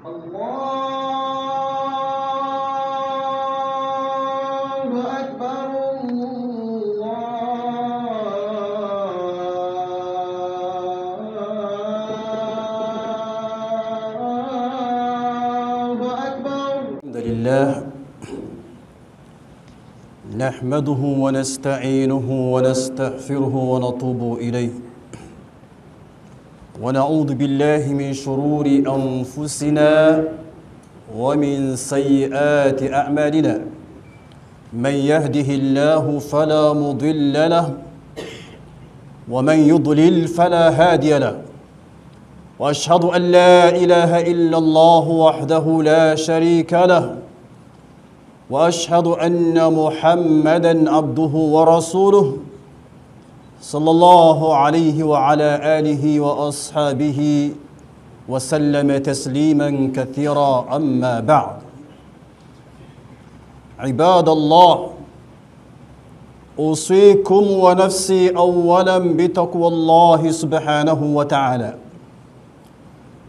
الله أكبر الله أكبر. الحمد لله نحمده ونستعينه ونستغفره ونتوب إليه ونعوذ بالله من شرور أنفسنا ومن سيئات أعمالنا من يهده الله فلا مضل له ومن يضلل فلا هادي له وأشهد أن لا إله إلا الله وحده لا شريك له وأشهد أن محمدًا عبده ورسوله صلى الله عليه وعلى آله وأصحابه وسلم تسليماً كثيرا أما بعد عباد الله أوصيكم ونفسي أولاً بتقوى الله سبحانه وتعالى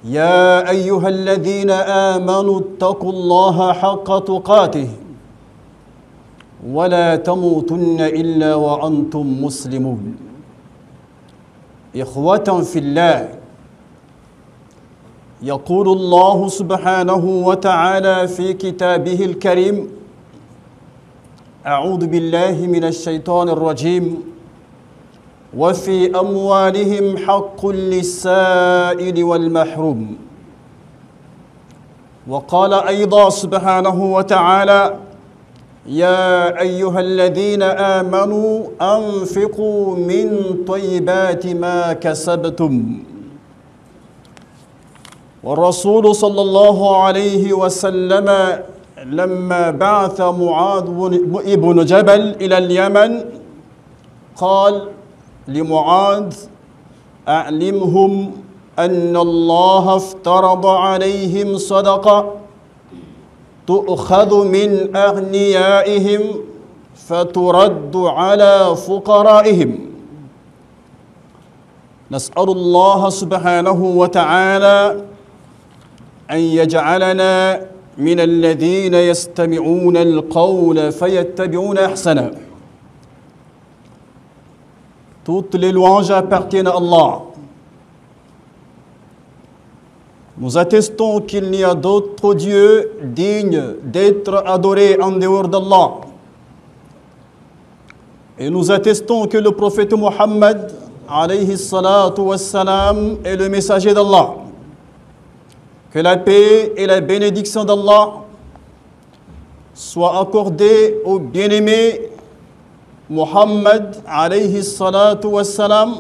يا أيها الذين آمنوا اتقوا الله حق تقاته ولا تموتن إلا وأنتم مسلمون إخوة في الله يقول الله سبحانه وتعالى في كتابه الكريم أعوذ بالله من الشيطان الرجيم وفي أموالهم حق للسائل والمحروم وقال أيضا سبحانه وتعالى يا أيها الذين آمنوا أنفقوا من طيبات ما كسبتم والرسول صلى الله عليه وسلم لما بعث معاذ بن جبل إلى اليمن قال لمعاذ أعلمهم أن الله افترض عليهم صدقة تؤخذ من أغنيائهم فترد على فقرائهم نسأل الله سبحانه وتعالى أن يجعلنا من الذين يستمعون القول فيتبعون أحسنه. Toutes les louanges appartiennent à Allah. Nous attestons qu'il n'y a d'autre Dieu digne d'être adoré en dehors d'Allah. Et nous attestons que le prophète Mohammed, alayhi salatu wassalam, est le messager d'Allah. Que la paix et la bénédiction d'Allah soient accordées au bien-aimé Mohammed, alayhi salatu wassalam,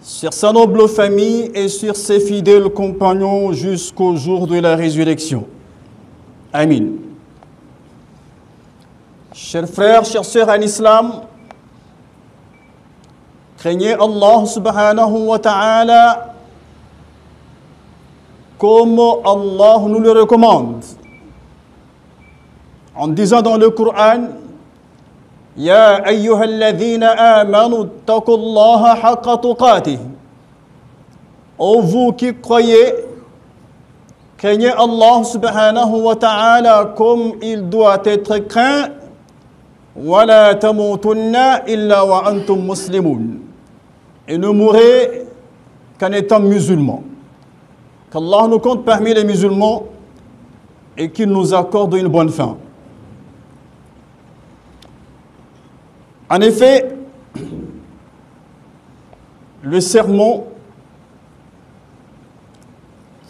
sur sa noble famille et sur ses fidèles compagnons jusqu'au jour de la résurrection. Amin. Chers frères, chères sœurs en islam, craignez Allah subhanahu wa ta'ala comme Allah nous le recommande. En disant dans le Coran, يا أيها الذين آمنوا اتقوا الله حق تقاته. Ô vous qui croyez, craignez Allah subhanahu wa ta'ala comme il doit être craint. ولا تموتن إلا وأنتم مسلمون. Et ne mourrez qu'en étant musulmans. Qu'Allah nous compte parmi les musulmans et qu'il nous accorde une bonne fin. En effet, le sermon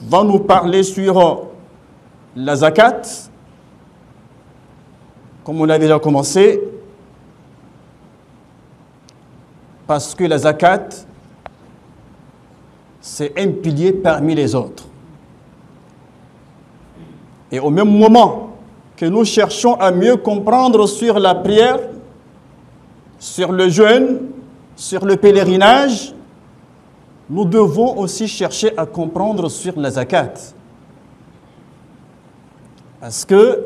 va nous parler sur la zakat, comme on a déjà commencé, parce que la zakat, c'est un pilier parmi les autres. Et au même moment que nous cherchons à mieux comprendre sur la prière, sur le jeûne, sur le pèlerinage, nous devons aussi chercher à comprendre sur la zakat. Parce que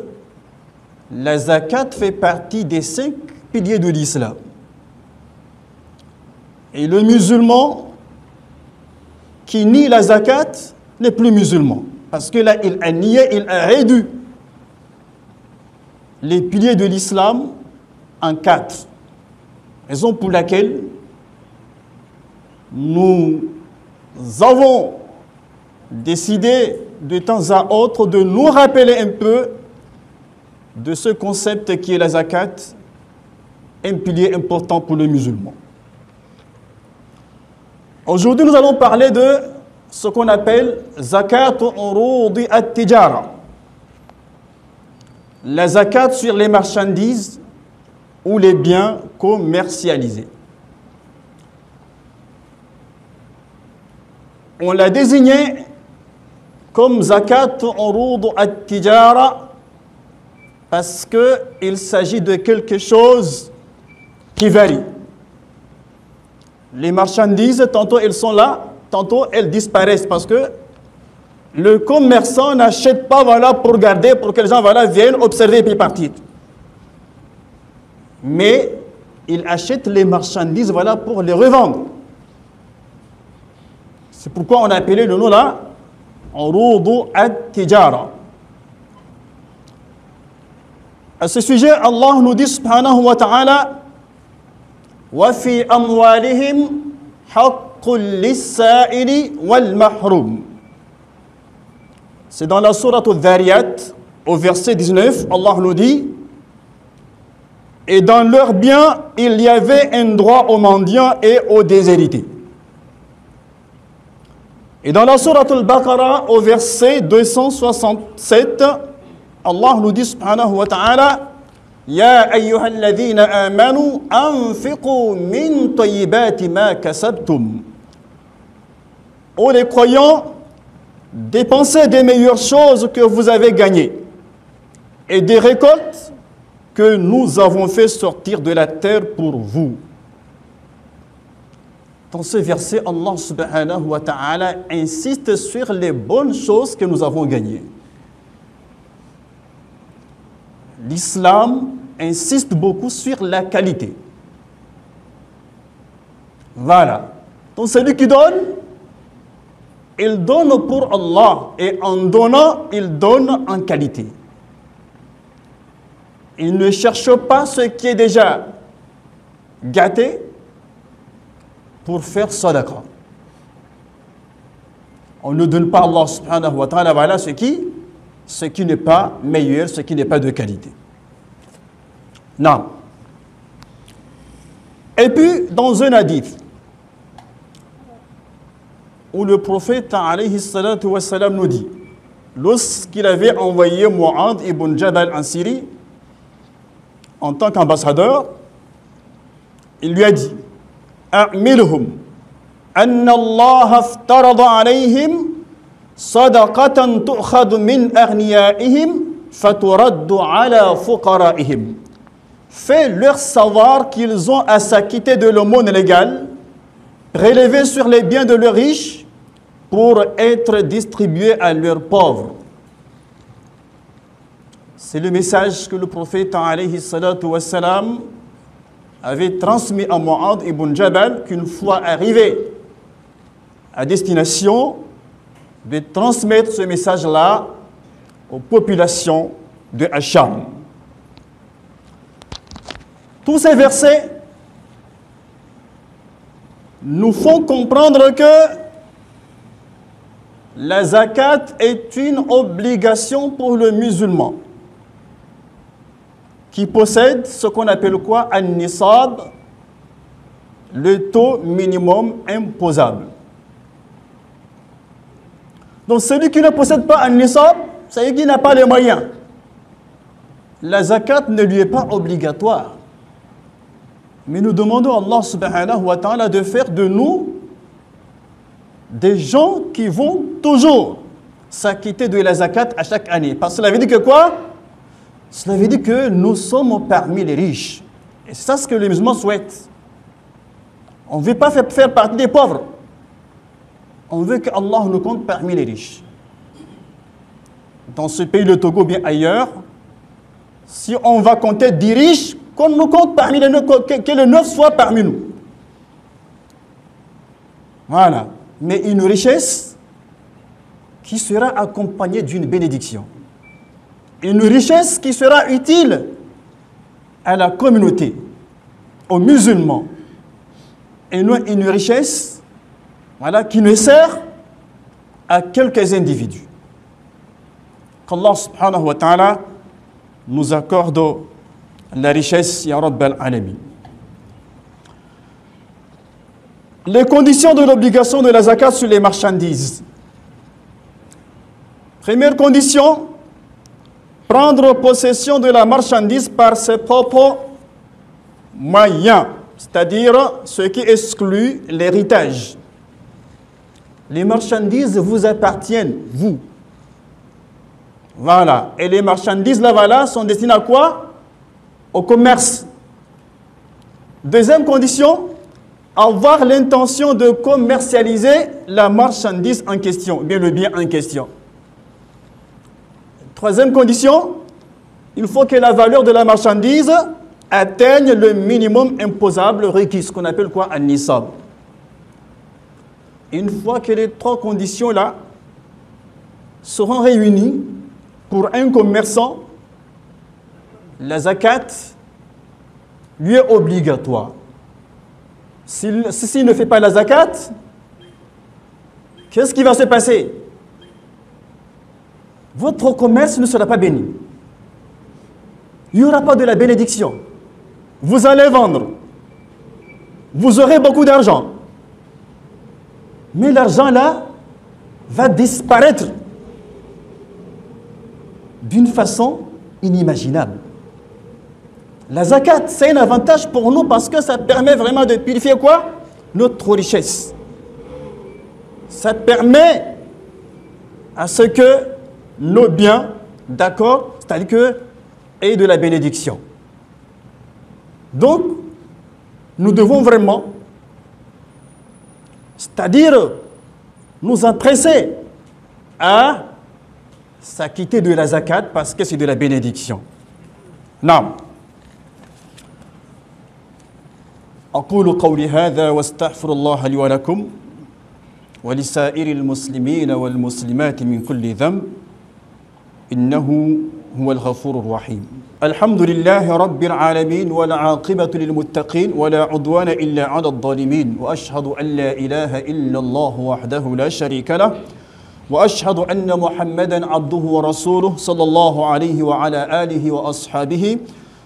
la zakat fait partie des 5 piliers de l'islam. Et le musulman qui nie la zakat n'est plus musulman. Parce que là, il a nié, il a réduit les piliers de l'islam en 4. Raison pour laquelle nous avons décidé de temps à autre de nous rappeler un peu de ce concept qui est la zakat, un pilier important pour le musulman. Aujourd'hui, nous allons parler de ce qu'on appelle zakat urudi at-tijara. La zakat sur les marchandises ou les biens commercialisés. On l'a désigné comme zakat urudi at-tijara parce qu'il s'agit de quelque chose qui varie. Les marchandises, tantôt elles sont là, tantôt elles disparaissent parce que le commerçant n'achète pas voilà, pour garder, pour que les gens voilà, viennent observer et puis partir. Mais il achète les marchandises voilà, pour les revendre. C'est pourquoi on a appelé le nom là, Urudu at-Tijara. À ce sujet, Allah nous dit subhanahu wa ta'ala, وَفِي أَمْوَالِهِمْ حَقٌّ لِلسَّائِلِ وَالْمَحْرُومِ. C'est dans la sourate Al-Dhariyat, au verset 19, Allah nous dit, et dans leurs biens, il y avait un droit aux mendiants et aux déshérités. Et dans la sourate Al-Baqarah, au verset 267, Allah nous dit subhanahu wa ta'ala, يا أيها الذين آمنوا أنفقوا من طيبات ما كسبتم. Ô les croyants, dépensez des meilleures choses que vous avez gagnées et des récoltes que nous avons fait sortir de la terre pour vous. Dans ce verset, Allah subhanahu wa ta'ala insiste sur les bonnes choses que nous avons gagnées. L'islam insiste beaucoup sur la qualité. Voilà. Donc celui qui donne, il donne pour Allah et en donnant, il donne en qualité. Il ne cherche pas ce qui est déjà gâté pour faire sadaqa. On ne donne pas à Allah subhanahu wa ta'ala voilà ce qui n'est pas meilleur, ce qui n'est pas de qualité. Non. Et puis, dans un hadith, où le prophète alayhi salatu wa salam nous dit, lorsqu'il avait envoyé Mu'adh ibn Jabal en Syrie, en tant qu'ambassadeur, il lui a dit, أعملهم أن الله افترض عليهم صدقة تؤخذ من أغنيائهم فترد على فقرائهم. Fais-leur savoir qu'ils ont à s'acquitter de l'aumône légale, prélevée sur les biens de leurs riches, pour être distribués à leurs pauvres. C'est le message que le prophète alayhi salatu wa salam avait transmis à Mu'adh ibn Jabal, qu'une fois arrivé à destination, de transmettre ce message-là aux populations de Hacham. Tous ces versets nous font comprendre que la zakat est une obligation pour le musulman qui possède ce qu'on appelle quoi? An-nisab, le taux minimum imposable. Donc celui qui ne possède pas An-nisab, c'est-à-dire qu'il n'a pas les moyens. La zakat ne lui est pas obligatoire. Mais nous demandons à Allah subhanahu wa ta'ala de faire de nous des gens qui vont toujours s'acquitter de la zakat à chaque année. Parce que cela veut dire que quoi? Cela veut dire que nous sommes parmi les riches. Et c'est ça ce que les musulmans souhaitent. On ne veut pas faire partie des pauvres. On veut que Allah nous compte parmi les riches. Dans ce pays, le Togo, bien ailleurs, si on va compter 10 riches, qu'on nous compte parmi les 9, que les 9 soient parmi nous. Voilà. Mais une richesse qui sera accompagnée d'une bénédiction. Une richesse qui sera utile à la communauté, aux musulmans. Et non une richesse qui ne sert à quelques individus. Qu'Allah subhanahu wa ta'ala nous accorde la richesse, ya Rabbal Alamin. Les conditions de l'obligation de la zakat sur les marchandises. Première condition, prendre possession de la marchandise par ses propres moyens, c'est-à-dire ce qui exclut l'héritage. Les marchandises vous appartiennent, vous. Voilà. Et les marchandises là-bas sont destinées à quoi? Au commerce. Deuxième condition, avoir l'intention de commercialiser la marchandise en question, bien le bien en question. Troisième condition, il faut que la valeur de la marchandise atteigne le minimum imposable requis, ce qu'on appelle quoi? Un nisab. Une fois que les trois conditions-là seront réunies, pour un commerçant, la zakat lui est obligatoire. S'il ne fait pas la zakat, qu'est-ce qui va se passer? Votre commerce ne sera pas béni. Il n'y aura pas de la bénédiction. Vous allez vendre. Vous aurez beaucoup d'argent. Mais l'argent là va disparaître d'une façon inimaginable. La zakat, c'est un avantage pour nous parce que ça permet vraiment de purifier quoi? Notre richesse. Ça permet à ce que nos biens, d'accord, c'est-à-dire que aient de la bénédiction. Donc, nous devons vraiment, c'est-à-dire nous empresser à s'acquitter de la zakat parce que c'est de la bénédiction. Non. أقول قولي هذا واستغفر الله لي ولكم ولسائر المسلمين والمسلمات من كل ذنب إنه هو الغفور الرحيم. الحمد لله رب العالمين والعاقبة للمتقين ولا عدوان إلا على الظالمين وأشهد أن لا إله إلا الله وحده لا شريك له وأشهد أن محمدا عبده ورسوله صلى الله عليه وعلى آله وأصحابه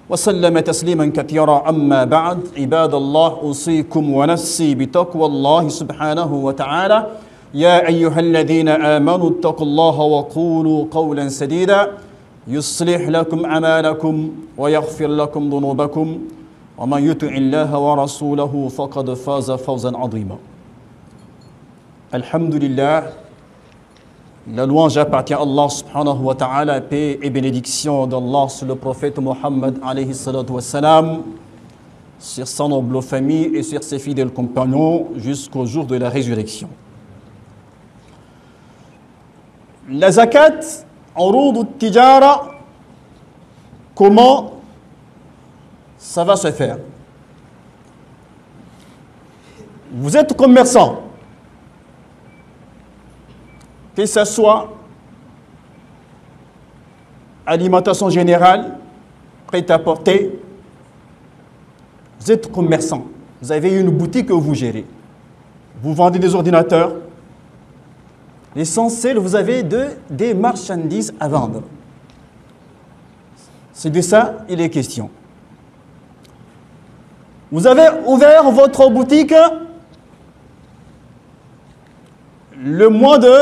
وسلم تسليما كثيرا. أما بعد عباد الله أوصيكم ونفسي بتقوى الله سبحانه وتعالى. يا أيها الذين آمنوا اتقوا الله وقولوا قولا سديدا يصلح لكم أعمالكم ويغفر لكم ذنوبكم ومن يطع الله ورسوله فقد فاز فوزا عظيما. الحمد لله. La louange appartient à Allah subhanahu wa ta'ala, paix et bénédiction d'Allah sur le prophète Mohammed alayhi salatu wa salam, sur sa noble famille et sur ses fidèles compagnons jusqu'au jour de la résurrection. La zakat, urud al-tijara, comment ça va se faire? Vous êtes commerçant. Que ce soit alimentation générale, prêt-à-porter, vous êtes commerçant, vous avez une boutique que vous gérez, vous vendez des ordinateurs, l'essentiel, vous avez des marchandises à vendre. C'est de ça il est question. Vous avez ouvert votre boutique le mois de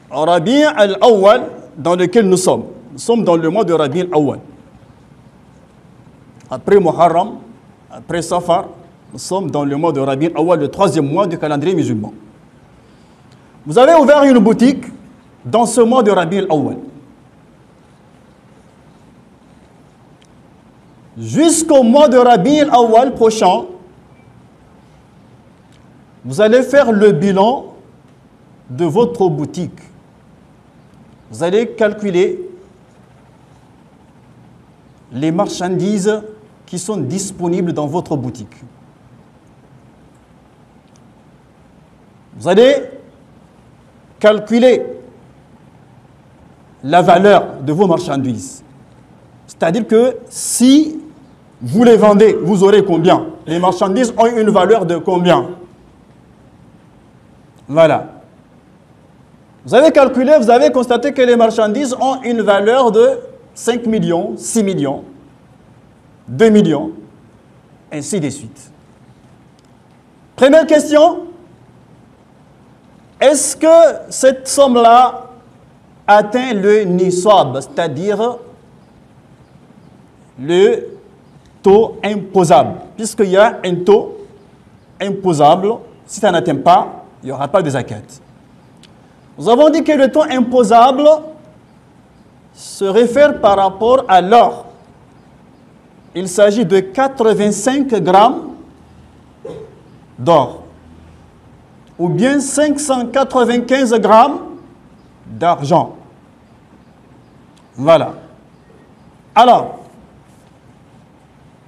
Rabi' al-Awwal dans lequel nous sommes. Nous sommes dans le mois de Rabi' al-Awwal. Après Muharram, après Safar, nous sommes dans le mois de Rabi' al-Awwal, le troisième mois du calendrier musulman. Vous avez ouvert une boutique dans ce mois de Rabi' al-Awwal. Jusqu'au mois de Rabi' al-Awwal prochain, vous allez faire le bilan de votre boutique. Vous allez calculer les marchandises qui sont disponibles dans votre boutique. Vous allez calculer la valeur de vos marchandises. C'est-à-dire que si vous les vendez, vous aurez combien? Les marchandises ont une valeur de combien? Voilà. Vous avez calculé, vous avez constaté que les marchandises ont une valeur de 5 millions, 6 millions, 2 millions, ainsi de suite. Première question, est-ce que cette somme-là atteint le nisab, c'est-à-dire le taux imposable? Puisqu'il y a un taux imposable, si ça n'atteint pas, il n'y aura pas de zakat. Nous avons dit que le taux imposable se réfère par rapport à l'or. Il s'agit de 85 grammes d'or ou bien 595 grammes d'argent. Voilà. Alors,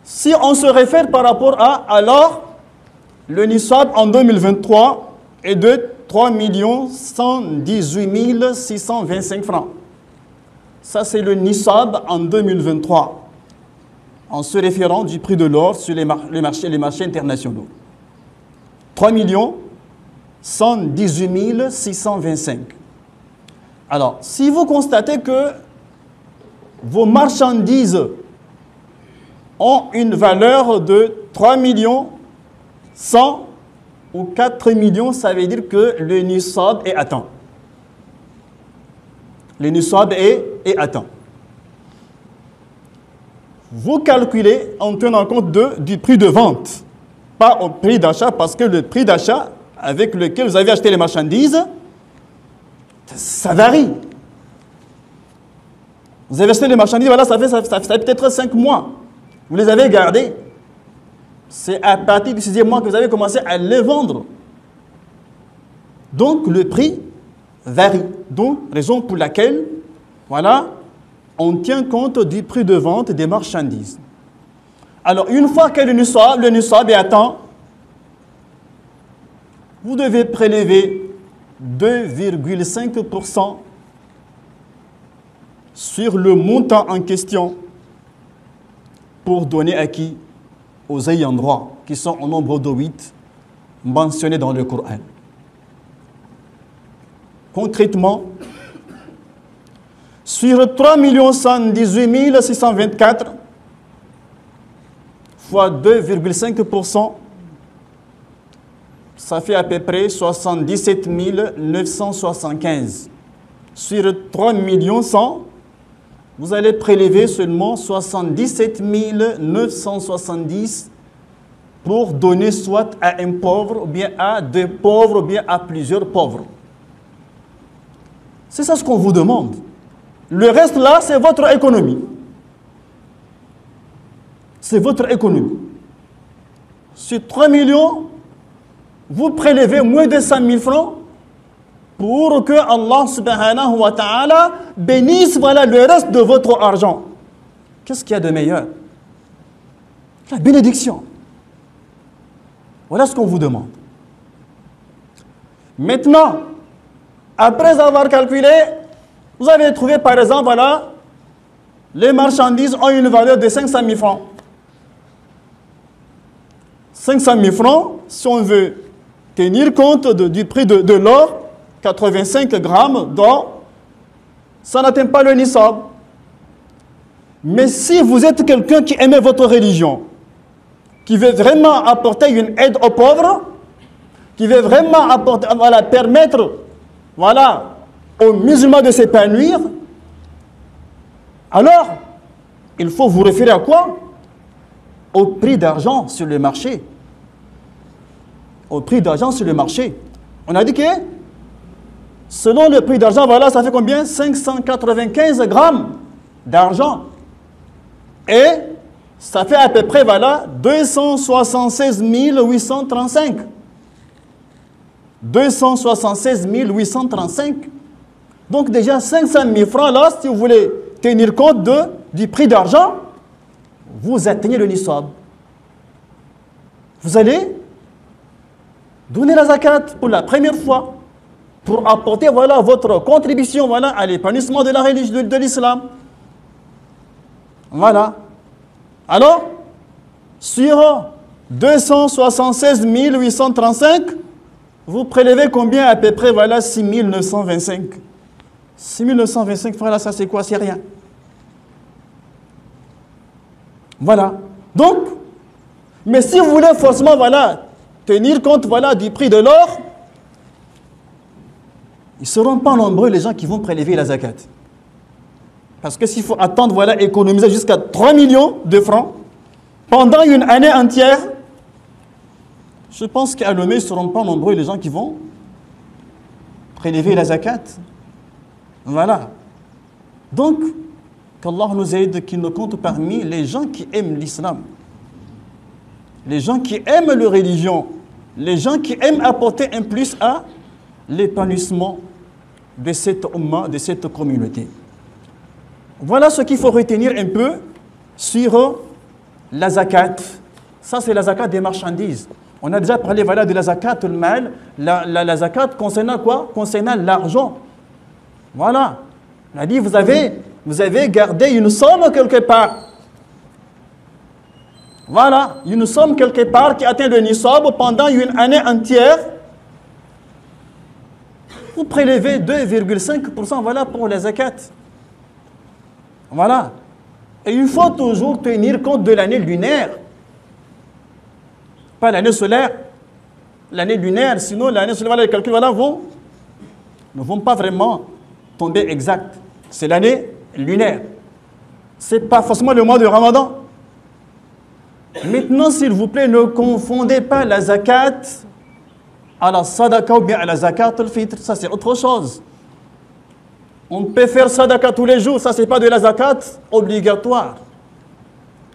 si on se réfère par rapport à l'or, le nisab en 2023 est de 3 118 625 francs. Ça, c'est le nisab en 2023, en se référant du prix de l'or sur les marchés internationaux. 3 118 625. Alors, si vous constatez que vos marchandises ont une valeur de 3 100 ou 4 millions, ça veut dire que le nisab est atteint. Le nisab est atteint. Vous calculez en tenant compte du prix de vente, pas au prix d'achat, parce que le prix d'achat avec lequel vous avez acheté les marchandises, ça varie. Vous avez acheté les marchandises, voilà, ça fait peut-être 5 mois. Vous les avez gardées. C'est à partir du 6e mois que vous avez commencé à les vendre. Donc, le prix varie. Donc, raison pour laquelle, voilà, on tient compte du prix de vente des marchandises. Alors, une fois que le nisab est atteint, vous devez prélever 2,5% sur le montant en question pour donner à qui? Aux ayants droit, qui sont au nombre de 8 mentionnés dans le Coran. Concrètement, sur 3 118 624 fois 2,5%, ça fait à peu près 77 975. Sur 3 100 000, vous allez prélever seulement 77 970 pour donner soit à un pauvre, ou bien à deux pauvres, ou bien à plusieurs pauvres. C'est ça ce qu'on vous demande. Le reste là, c'est votre économie. C'est votre économie. Sur 3 millions, vous prélevez moins de 100 000 francs pour que Allah subhanahu wa ta'ala bénisse, voilà, le reste de votre argent. Qu'est-ce qu'il y a de meilleur? La bénédiction. Voilà ce qu'on vous demande. Maintenant, après avoir calculé, vous avez trouvé par exemple, voilà, les marchandises ont une valeur de 500 000 francs. 500 000 francs, si on veut tenir compte du prix de l'or, 85 grammes d'or, ça n'atteint pas le nisab. Mais si vous êtes quelqu'un qui aime votre religion, qui veut vraiment apporter une aide aux pauvres, qui veut vraiment apporter, voilà, permettre, voilà, aux musulmans de s'épanouir, alors, il faut vous référer à quoi? Au prix d'argent sur le marché. Au prix d'argent sur le marché. On a dit que selon le prix d'argent, voilà, ça fait combien? 595 grammes d'argent. Et ça fait à peu près, voilà, 276 835. 276 835. Donc déjà 500 000 francs là, si vous voulez tenir compte du prix d'argent, vous atteignez le nisab. Vous allez donner la zakat pour la première fois. pour apporter voilà, votre contribution voilà, à l'épanouissement de la religion de l'islam. Voilà. Alors, sur 276 835, vous prélevez combien à peu près? Voilà, 6 925. 6 925, voilà, ça c'est quoi? C'est rien. Voilà. Donc, mais si vous voulez forcément, voilà, tenir compte, voilà, du prix de l'or, ils ne seront pas nombreux les gens qui vont prélever la zakat. Parce que s'il faut attendre, voilà, économiser jusqu'à 3 millions de francs pendant une année entière, je pense qu'à Lomé, ils ne seront pas nombreux les gens qui vont prélever la zakat. Voilà. Donc, qu'Allah nous aide, qu'il nous compte parmi les gens qui aiment l'islam, les gens qui aiment la religion, les gens qui aiment apporter un plus à l'épanouissement de cette umma, de cette communauté. Voilà ce qu'il faut retenir un peu sur la zakat. Ça, c'est la zakat des marchandises. On a déjà parlé voilà, de la zakat al-mal, la zakat concernant quoi? Concernant l'argent. Voilà. On a dit, vous avez gardé une somme quelque part. Voilà, une somme quelque part qui atteint le nisab pendant une année entière. Vous prélevez 2,5% voilà, pour la zakat. Voilà. Et il faut toujours tenir compte de l'année lunaire. Pas l'année solaire. L'année lunaire, sinon l'année solaire, les calculs voilà, ne vont pas vraiment tomber exact. C'est l'année lunaire. Ce n'est pas forcément le mois de Ramadan. Maintenant, s'il vous plaît, ne confondez pas la zakat à la sadaqa ou bien à la zakat al-fitr. Ça, c'est autre chose. On peut faire sadaqa tous les jours. Ça, ce n'est pas de la zakat obligatoire.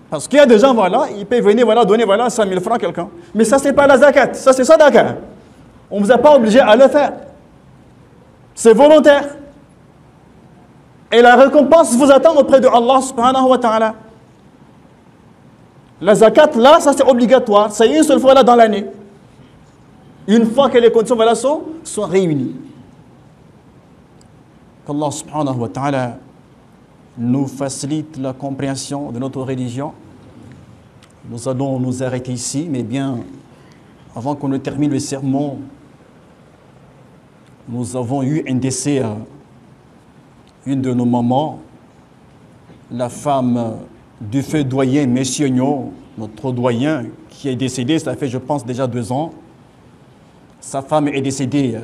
Parce qu'il y a des gens, voilà, ils peuvent venir voilà, donner voilà, 5 000 francs à quelqu'un. Mais ça, ce n'est pas la zakat. Ça, c'est sadaqa. On ne vous a pas obligé à le faire. C'est volontaire. Et la récompense vous attend auprès de Allah subhanahu wa ta'ala. La zakat, là, ça c'est obligatoire. C'est une seule fois là dans l'année. Une fois que les conditions voilà, sont réunies. Qu'Allah subhanahu wa ta'ala nous facilite la compréhension de notre religion. Nous allons nous arrêter ici, mais bien, avant qu'on ne termine le sermon, nous avons eu un décès à une de nos mamans, la femme du feu doyen Messiogno, notre doyen, qui est décédé, ça fait, je pense, déjà 2 ans. Sa femme est décédée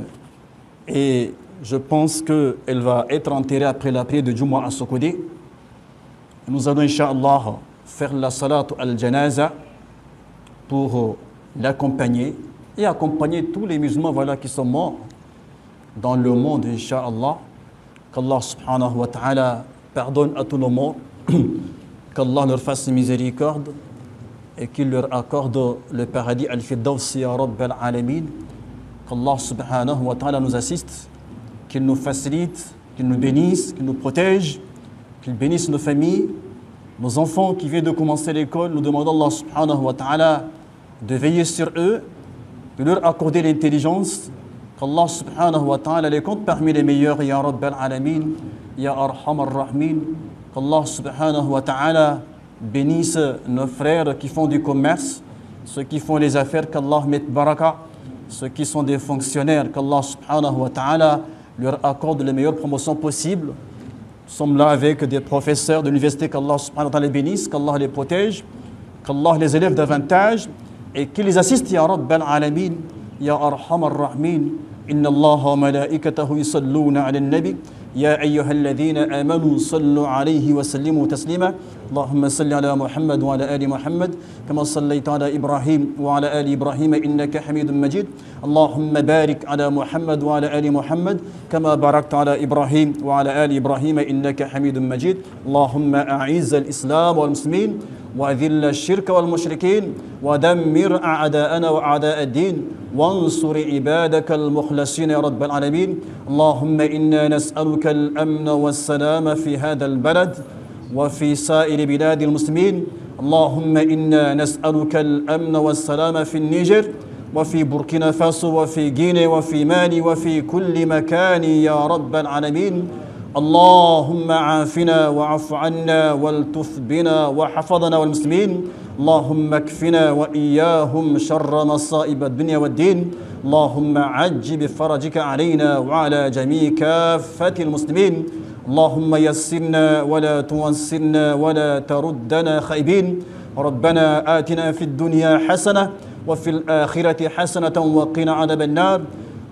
et je pense qu'elle va être enterrée après la prière de Jumu'ah à Sokodé. Nous allons, Inch'Allah, faire la salat al-janaza pour l'accompagner et accompagner tous les musulmans voilà, qui sont morts dans le monde, Inch'Allah. Qu'Allah subhanahu wa ta'ala pardonne à tous nos morts, qu'Allah leur fasse miséricorde et qu'il leur accorde le paradis al-Firdaws ya Rabb al-Alamin. Qu'Allah subhanahu wa ta'ala nous assiste, qu'il nous facilite, qu'il nous bénisse, qu'il nous protège, qu'il bénisse nos familles, nos enfants qui viennent de commencer l'école. Nous demandons à Allah subhanahu wa ta'ala de veiller sur eux, de leur accorder l'intelligence. Qu'Allah subhanahu wa ta'ala les compte parmi les meilleurs, ya Rabb al-Alamin, ya Arham al-Rahmin. Qu'Allah subhanahu wa ta'ala bénisse nos frères qui font du commerce, ceux qui font les affaires, qu'Allah mette baraka, ceux qui sont des fonctionnaires, qu'Allah subhanahu wa ta'ala leur accorde les meilleures promotions possibles. Nous sommes là avec des professeurs de l'université, qu'Allah subhanahu wa ta'ala les bénisse, qu'Allah les protège, qu'Allah les élève davantage et qu'il les assiste, ya Rabb al-Alamin, ya Arham al-Rahmin. Inna Allah wa malaikatahu yusalluna ala al-nabi. يا أيها الذين آمنوا صلوا عليه وسلموا تسليما اللهم صل على محمد وعلى آل محمد كما صليت على إبراهيم وعلى آل إبراهيم إنك حميد مجيد اللهم بارك على محمد وعلى آل محمد كما باركت على إبراهيم وعلى آل إبراهيم إنك حميد مجيد اللهم أعز الإسلام والمسلمين وأذل الشرك والمشركين ودمر أعداءنا وأعداء الدين وانصر عبادك المخلصين يا رب العالمين اللهم إنا نسألك الأمن والسلام في هذا البلد وفي سائر بلاد المسلمين اللهم إنا نسألك الأمن والسلام في النيجر وفي بوركينا فاسو وفي غينيا وفي مالي وفي كل مكان يا رب العالمين. اللهم عافنا واعف عنا والتف بنا وحفظنا والمسلمين. اللهم اكفنا وإياهم شر مصائب الدنيا والدين. اللهم عج بفرجك علينا وعلى جميع كافة المسلمين. اللهم يسرنا ولا تنسرنا ولا تردنا خائبين. ربنا آتنا في الدنيا حسنة وفي الآخرة حسنة وقنا عذاب النار.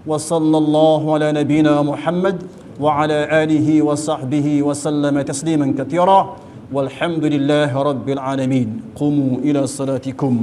وصلى الله على نبينا محمد وعلى آله وصحبه وسلم تسليما كثيرا والحمد لله رب العالمين. قوموا إلى صلاتكم.